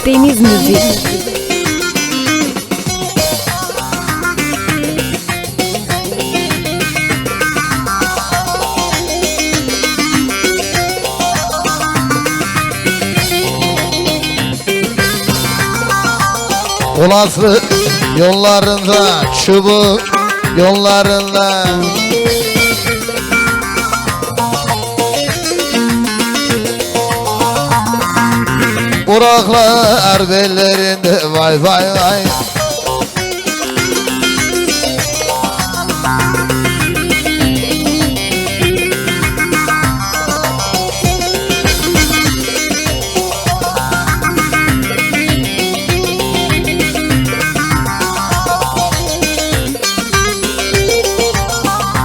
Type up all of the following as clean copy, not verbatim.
Deniz Müzik. Ulaslı yollarında, çubuk yollarında, Buraklar bellerinde, vay vay vay.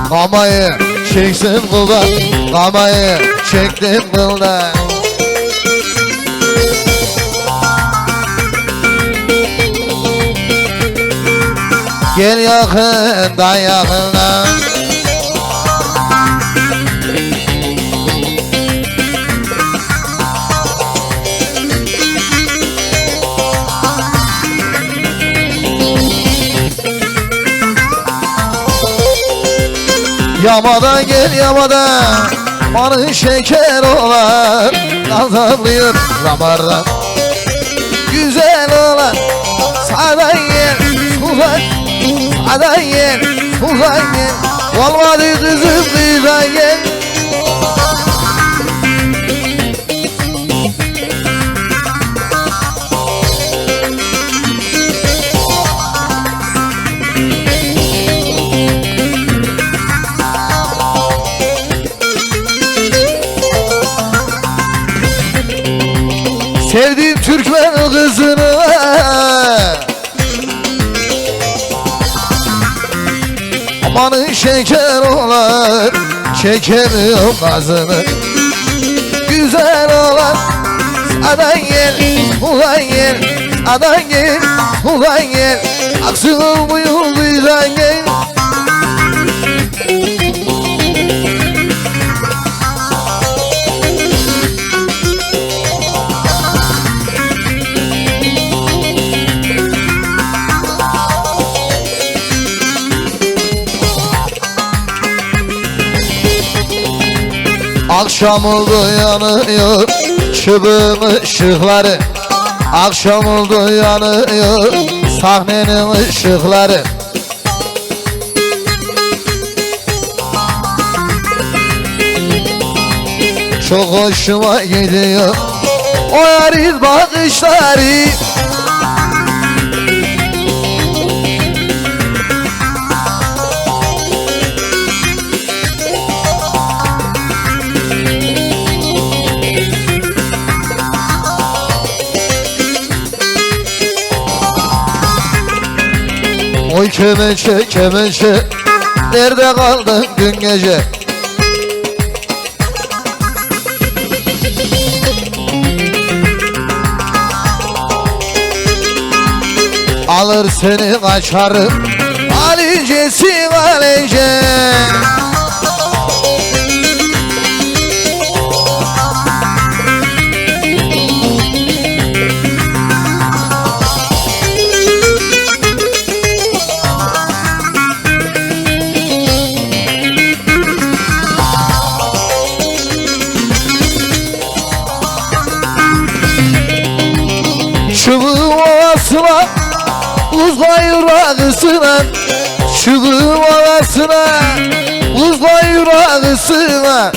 Kamayı çeksin kuldan, kamayı çektim kuldan. Gel yakından yakından, yamadan gel yamadan, manı şeker olan, kazanlıyor damardan. Güzel olan sağdan gel, soldan, sağdan gel, soldan gel. Olmadı kızım kıyıdan gel. Sevdiğim Türkmen kızını, amanın şeker olan, çekemiyorum gazını. Güzel olan sağdan gel, ulan gel, sağdan gel, ulan gel. Aksın olmuyor bizden gel. Akşam oldu yanıyor çubuğun ışıkları, akşam oldu yanıyor sahnenin ışıkları. Çok hoşuma gidiyor o yarın bakışları. Oy kemençe kemençe, nerede kaldın dün gece? Alır seni kaçarım, alicesi alice. Çubuğun ovasına, uzla yüreğisine, çubuğun ovasına, uzla yüreğisine.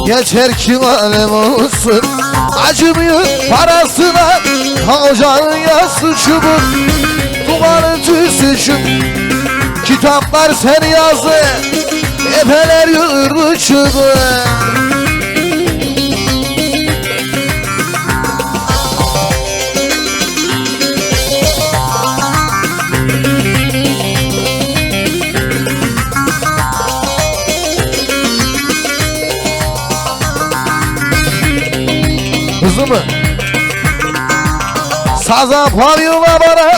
Geçer kim alem olsun, acımıyor parasına. Ocağın yası çubuk, dumanın tüsü şu. Kitaplar sen yazdı, efeler yürü çubuk. Hızlı mı? Saza pavyona bana,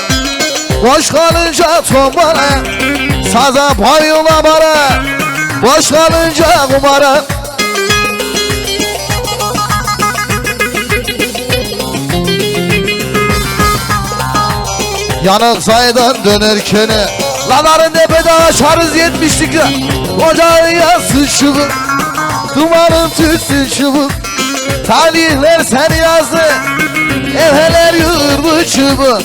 boş kalınca tombala. Saza pavyona bana, boş kalınca kumara. Yanık saydan dönerken lanarın tepede açarız 70'lik ocağın yası çubuk, dumanın tütsün çubuk. Talihler seni yazdı, evheler yurdu çubuk.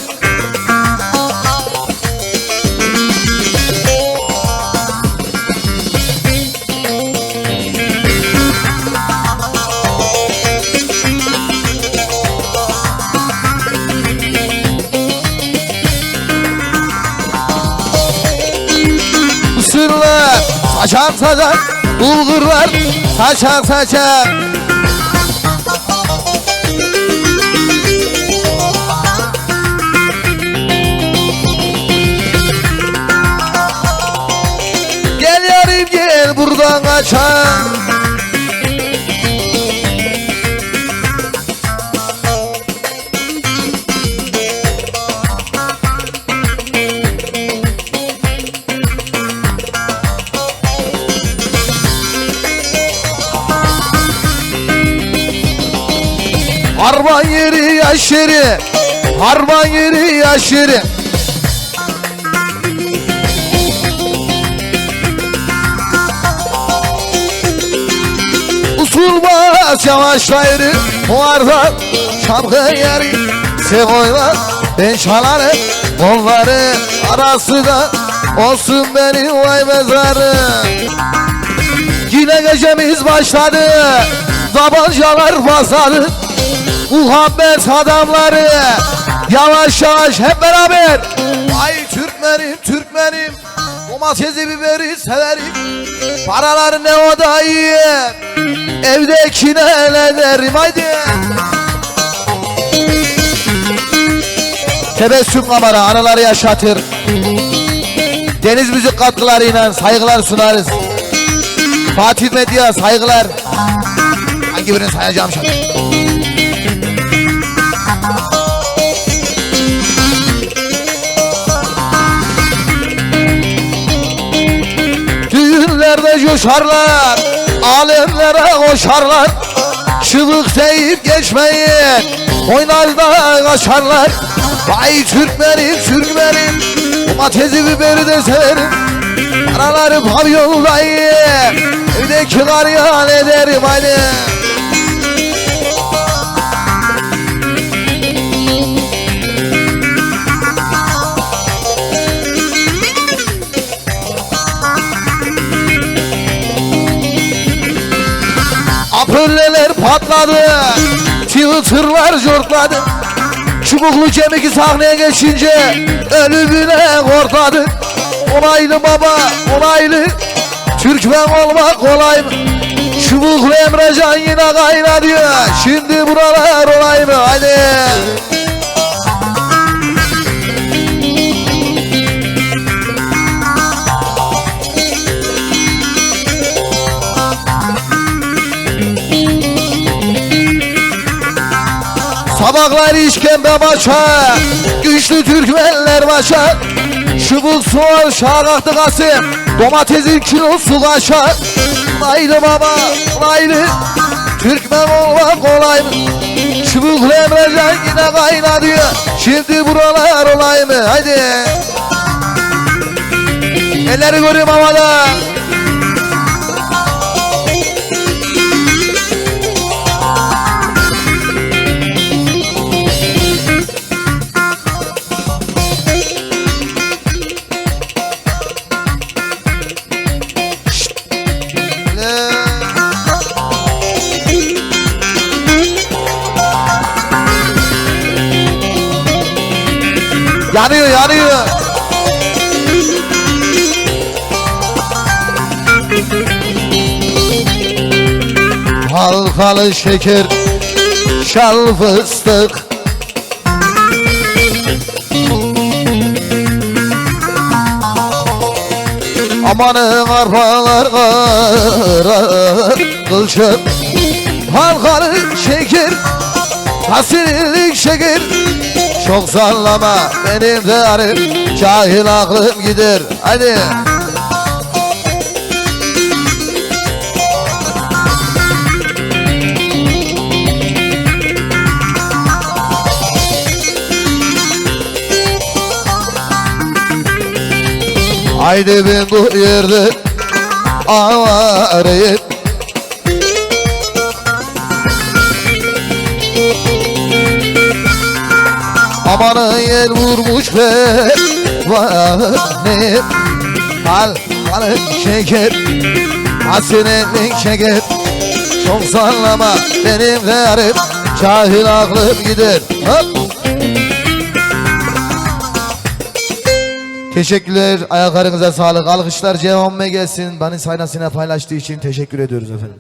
Mısırlar saçak saçak, bulgurlar saçak saçak. Gel yarim gel buradan kaçan. Harman yeri yaş yeri, harman yeri yaş yeri. Usul bas yavaşlayırı, muarda şapkın yeri. Sen oyna, ben çalarım, onların arası da olsun benim vay mezarım. Yine gecemiz başladı, tabancalar basadı. Muhabbet adamları yavaş yavaş hep beraber. Ay Türkmenim Türkmenim, domatesi biberi severim. Paralar ne o da iyi, evdekine ne derim haydi. Tebessüm kamera anıları yaşatır. Deniz müzik katkılarıyla saygılar sunarız. Fatih Medya saygılar. Hangi birini sayacağım şimdi? Düğünlerde coşarlar, alemlere koşarlar. Çığlık deyip geçmeyin, oynarda kaçarlar. Vay Türkmenim Türkmenim, domatesi biberi de severim. Paraları pavyondayım, evdeki garyan ederim haydi. Apölleler patladı, Twitter'lar jortladı. Çubuklu kemik sahneye geçince ölümüne korkladı. Onaylı baba, onaylı Türkmen olmak kolay mı? Çubuklu Emrecan yine kaynadı. Şimdi buralar olay mı? Hadi. Sabahlar işkembe başa, güçlü Türkmenler başa. Çubuk soğan şağaktı Kasım, domatesin kilosu kaşa. Naylı baba, naylı Türkmen olmak kolay mı? Çubuklu Emrecan yine kaynadı. Şimdi buralar olay mı? Haydi. Elleri göreyim havada. Yanıyor, yanıyor. Halkalı şeker, şal fıstık. Amanın arpalar kara kılçık. Halkalı şeker, hasillik şeker. Çok sallama benim değerim, cahil aklım gider. Hadi. Haydi ben bu yerde avarayım. Amanın yer vurmuş pervane. Al şeker, hasretin şeker. Çok sallama benim garip, cahil aklım gider. Hop. Teşekkürler, ayaklarınıza sağlık. Alkışlar Cevam'e gelsin. Beni sahnasına paylaştığı için teşekkür ediyoruz efendim.